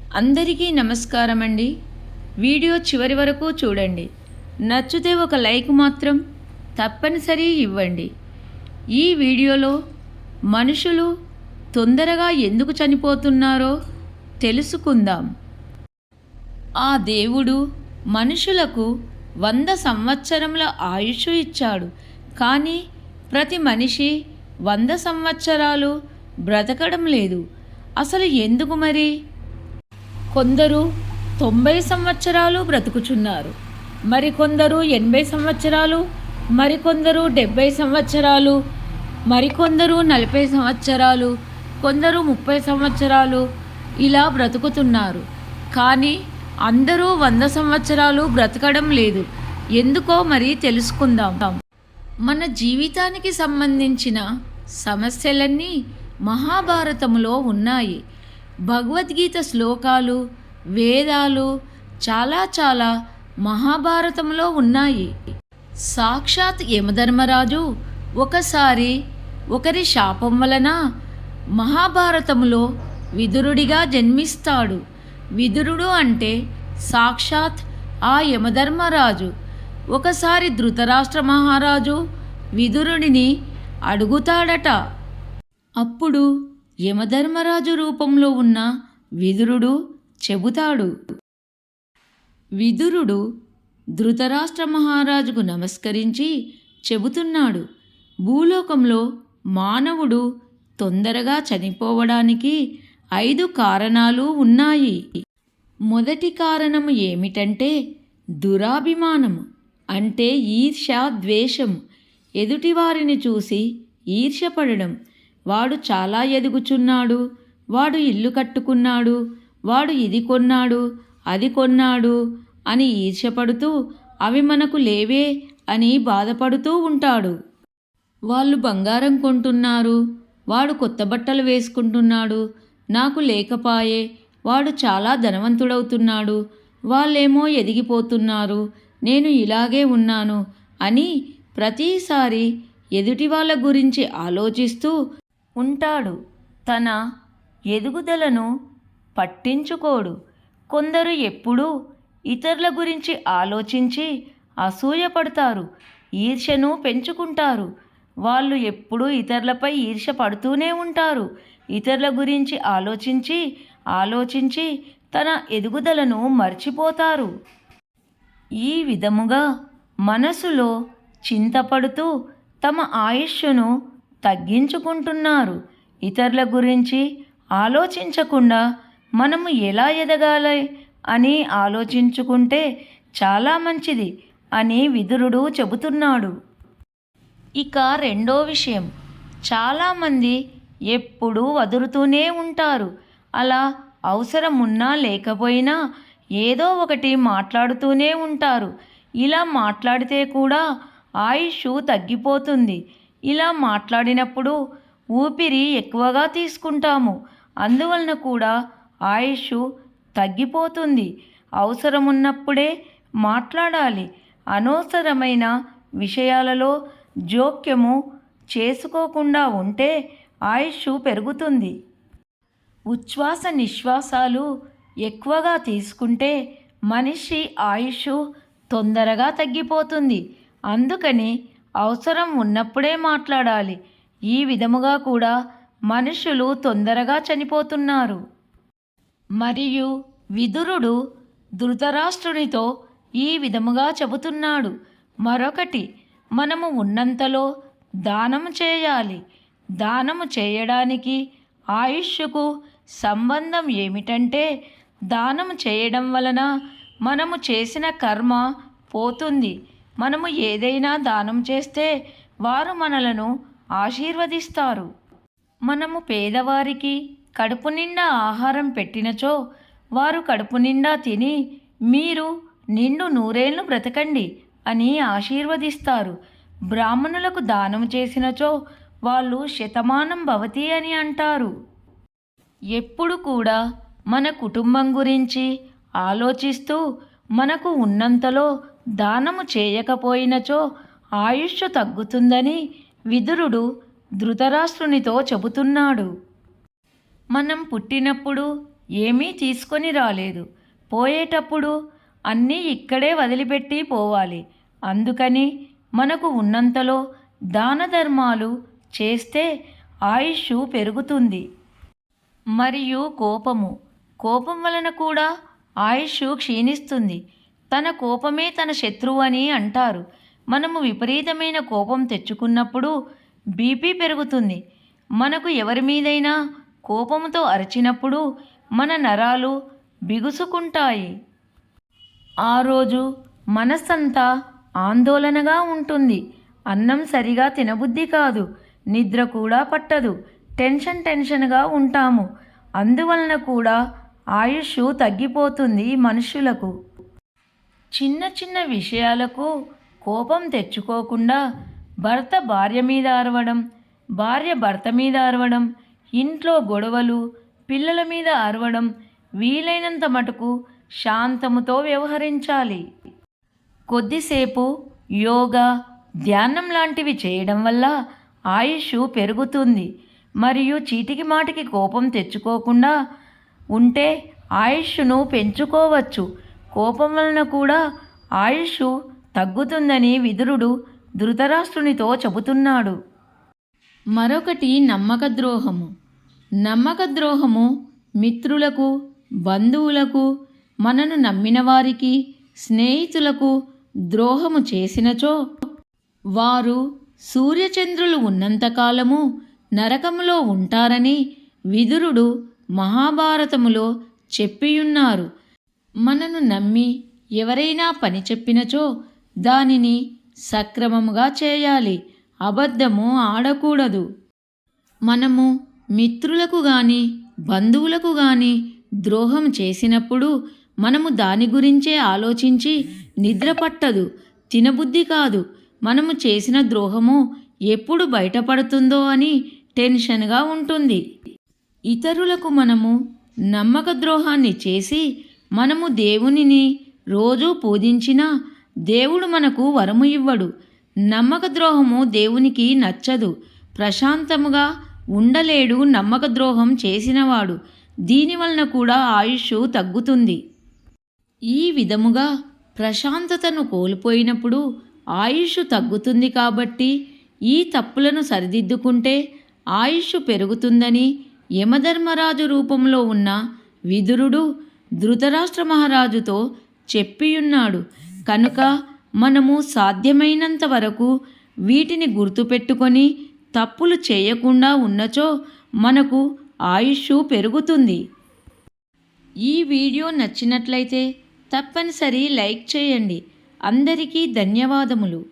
అందరికీ నమస్కారం అండి. వీడియో చివరి వరకు చూడండి. నచ్చితే ఒక లైక్ మాత్రం తప్పనిసరి ఇవ్వండి. ఈ వీడియోలో మనుషులు తొందరగా ఎందుకు చనిపోతున్నారో తెలుసుకుందాం. ఆ దేవుడు మనుషులకు 100 సంవత్సరముల ఆయుష్ ఇచ్చాడు. కానీ ప్రతి మనిషి 100 సంవత్సరాలు బ్రతకడం లేదు. అసలు ఎందుకు మరి? కొందరు 90 సంవత్సరాలు బ్రతుకుచున్నారు, మరికొందరు 80 సంవత్సరాలు, మరికొందరు 70 సంవత్సరాలు, మరికొందరు 40 సంవత్సరాలు, కొందరు 30 సంవత్సరాలు ఇలా బ్రతుకుతున్నారు. కానీ అందరూ 100 సంవత్సరాలు బ్రతకడం లేదు. ఎందుకో మరి తెలుసుకుందాం. మన జీవితానికి సంబంధించిన సమస్యలన్నీ మహాభారతంలో ఉన్నాయి. భగవద్గీత శ్లోకాలు, వేదాలు చాలా మహాభారతంలో ఉన్నాయి. సాక్షాత్ యమధర్మరాజు ఒకసారి ఒకరి శాపం వలన మహాభారతంలో విదురుడిగా జన్మిస్తాడు. విదురుడు అంటే సాక్షాత్ ఆ యమధర్మరాజు. ఒకసారి ధృతరాష్ట్ర మహారాజు విదురుడిని అడుగుతాడట. అప్పుడు యమధర్మరాజు రూపంలో ఉన్న విదురుడు చెబుతాడు. విదురుడు ధృతరాష్ట్ర మహారాజుకు నమస్కరించి చెబుతున్నాడు, భూలోకంలో మానవుడు తొందరగా చనిపోవడానికి 5 కారణాలు ఉన్నాయి. మొదటి కారణము ఏమిటంటే దురాభిమానము, అంటే ఈర్ష్య, ద్వేషము. ఎదుటివారిని చూసి ఈర్ష్యపడడం. వాడు చాలా ఎదుగుచున్నాడు, వాడు ఇల్లు కట్టుకున్నాడు, వాడు ఇది కొన్నాడు, అది కొన్నాడు అని ఈర్ష్యపడుతూ అవి మనకు లేవే అని బాధపడుతూ ఉంటాడు. వాళ్ళు బంగారం కొంటున్నారు, వాడు కొత్త బట్టలు వేసుకుంటున్నాడు, నాకు లేకపాయే, వాడు చాలా ధనవంతుడవుతున్నాడు, వాళ్ళేమో ఎదిగిపోతున్నారు, నేను ఇలాగే ఉన్నాను అని ప్రతిసారి ఎదుటి వాళ్ళ గురించి ఆలోచిస్తూ ఉంటాడు. తన ఎదుగుదలను పట్టించుకోడు. కొందరు ఎప్పుడూ ఇతరుల గురించి ఆలోచించి అసూయపడతారు, ఈర్ష్యను పెంచుకుంటారు. వాళ్ళు ఎప్పుడూ ఇతరులపై ఈర్ష్య పడుతూనే ఉంటారు. ఇతరుల గురించి ఆలోచించి తన ఎదుగుదలను మర్చిపోతారు. ఈ విధముగా మనసులో చింతపడుతూ తమ ఆయుష్ను తగ్గించుకుంటున్నారు. ఇతరుల గురించి ఆలోచించకుండా మనము ఎలా ఎదగాలి అని ఆలోచించుకుంటే చాలా మంచిది అని విదురుడు చెబుతున్నాడు. ఇక రెండో విషయం, చాలామంది ఎప్పుడూ వదులుతూనే ఉంటారు. అలా అవసరం ఉన్నా లేకపోయినా ఏదో ఒకటి మాట్లాడుతూనే ఉంటారు. ఇలా మాట్లాడితే కూడా ఆయుష్ తగ్గిపోతుంది. ఇలా మాట్లాడినప్పుడు ఊపిరి ఎక్కువగా తీసుకుంటాము, అందువలన కూడా ఆయుష్ తగ్గిపోతుంది. అవసరం ఉన్నప్పుడే మాట్లాడాలి. అనవసరమైన విషయాలలో జోక్యము చేసుకోకుండా ఉంటే ఆయుష్ పెరుగుతుంది. ఉచ్ఛ్వాస నిశ్వాసాలు ఎక్కువగా తీసుకుంటే మనిషి ఆయుష్ తొందరగా తగ్గిపోతుంది. అందుకని అవసరం ఉన్నప్పుడే మాట్లాడాలి. ఈ విధముగా కూడా మనుషులు తొందరగా చనిపోతున్నారు. మరియు విదురుడు ధృతరాష్ట్రునితో ఈ విధముగా చెబుతున్నాడు. మరొకటి, మనము ఉన్నంతలో దానము చేయాలి. దానము చేయడానికి ఆయుష్కు సంబంధం ఏమిటంటే దానము చేయడం వలన మనము చేసిన కర్మ పోతుంది. మనము ఏదైనా దానం చేస్తే వారు మనలను ఆశీర్వదిస్తారు. మనము పేదవారికి కడుపు నిండా ఆహారం పెట్టినచో వారు కడుపు నిండా తిని మీరు నిండు 100 ఏళ్ళు బ్రతకండి అని ఆశీర్వదిస్తారు. బ్రాహ్మణులకు దానం చేసినచో వాళ్ళు శతమానం భవతి అని అంటారు. ఎప్పుడు కూడా మన కుటుంబం గురించి ఆలోచిస్తూ మనకు ఉన్నంతలో దానము చేయకపోయినచో ఆయుష్ తగ్గుతుందని విదురుడు ధృతరాష్ట్రునితో చెబుతున్నాడు. మనం పుట్టినప్పుడు ఏమీ తీసుకొని రాలేదు. పోయేటప్పుడు అన్నీ ఇక్కడే వదిలిపెట్టి పోవాలి. అందుకని మనకు ఉన్నంతలో దాన ధర్మాలు చేస్తే ఆయుష్ పెరుగుతుంది. మరియు కోపం వలన కూడా ఆయుష్ క్షీణిస్తుంది. తన కోపమే తన శత్రువు అని అంటారు. మనము విపరీతమైన కోపం తెచ్చుకున్నప్పుడు బీపీ పెరుగుతుంది. మనకు ఎవరి మీదైనా కోపంతో అరిచినప్పుడు మన నరాలు బిగుసుకుంటాయి. ఆ రోజు మనస్సంతా ఆందోళనగా ఉంటుంది. అన్నం సరిగా తినబుద్ధి కాదు, నిద్ర కూడా పట్టదు, టెన్షన్గా ఉంటాము. అందువలన కూడా ఆయుష్ తగ్గిపోతుంది మనుషులకు. చిన్న చిన్న విషయాలకు కోపం తెచ్చుకోకుండా భర్త భార్య మీద అరవడం, భార్య భర్త మీద అరవడం, ఇంట్లో గొడవలు, పిల్లల మీద అరవడం, వీలైనంత మటుకు శాంతముతో వ్యవహరించాలి. కొద్దిసేపు యోగా, ధ్యానం లాంటివి చేయడం వల్ల ఆయుష్ పెరుగుతుంది. మరియు చీటికి మాటికి కోపం తెచ్చుకోకుండా ఉంటే ఆయుష్ను పెంచుకోవచ్చు. కోపం వలన కూడా ఆయుష్ తగ్గుతుందని విదురుడు ధృతరాష్ట్రునితో చెబుతున్నాడు. మరొకటి నమ్మకద్రోహము మిత్రులకు, బంధువులకు, మనను నమ్మిన వారికి, స్నేహితులకు ద్రోహము చేసినచో వారు సూర్యచంద్రులు ఉన్నంతకాలము నరకములో ఉంటారని విదురుడు మహాభారతములో చెప్పియున్నారు. మనను నమ్మి ఎవరైనా పని చెప్పినచో దానిని సక్రమముగా చేయాలి. అబద్ధము ఆడకూడదు. మనము మిత్రులకు గాని బంధువులకు గాని ద్రోహం చేసినప్పుడు మనము దాని గురించే ఆలోచించి నిద్ర పట్టదు, తినబుద్ధి కాదు. మనము చేసిన ద్రోహము ఎప్పుడు బయటపడుతుందో అని టెన్షన్గా ఉంటుంది. ఇతరులకు మనము నమ్మక ద్రోహాన్ని చేసి మనము దేవునిని రోజూ పూజించినా దేవుడు మనకు వరము ఇవ్వడు. నమ్మక ద్రోహము దేవునికి నచ్చదు. ప్రశాంతముగా ఉండలేడు నమ్మక ద్రోహం చేసినవాడు. దీనివలన కూడా ఆయుష్ తగ్గుతుంది. ఈ విధముగా ప్రశాంతతను కోల్పోయినప్పుడు ఆయుష్ తగ్గుతుంది. కాబట్టి ఈ తప్పులను సరిదిద్దుకుంటే ఆయుష్ పెరుగుతుందని యమధర్మరాజు రూపంలో ఉన్న విదురుడు ధృతరాష్ట్ర మహారాజుతో చెప్పియున్నాడు. కనుక మనము సాధ్యమైనంత వరకు వీటిని గుర్తుపెట్టుకొని తప్పులు చేయకుండా ఉన్నచో మనకు ఆయుష్ పెరుగుతుంది. ఈ వీడియో నచ్చినట్లయితే తప్పనిసరి లైక్ చేయండి. అందరికీ ధన్యవాదములు.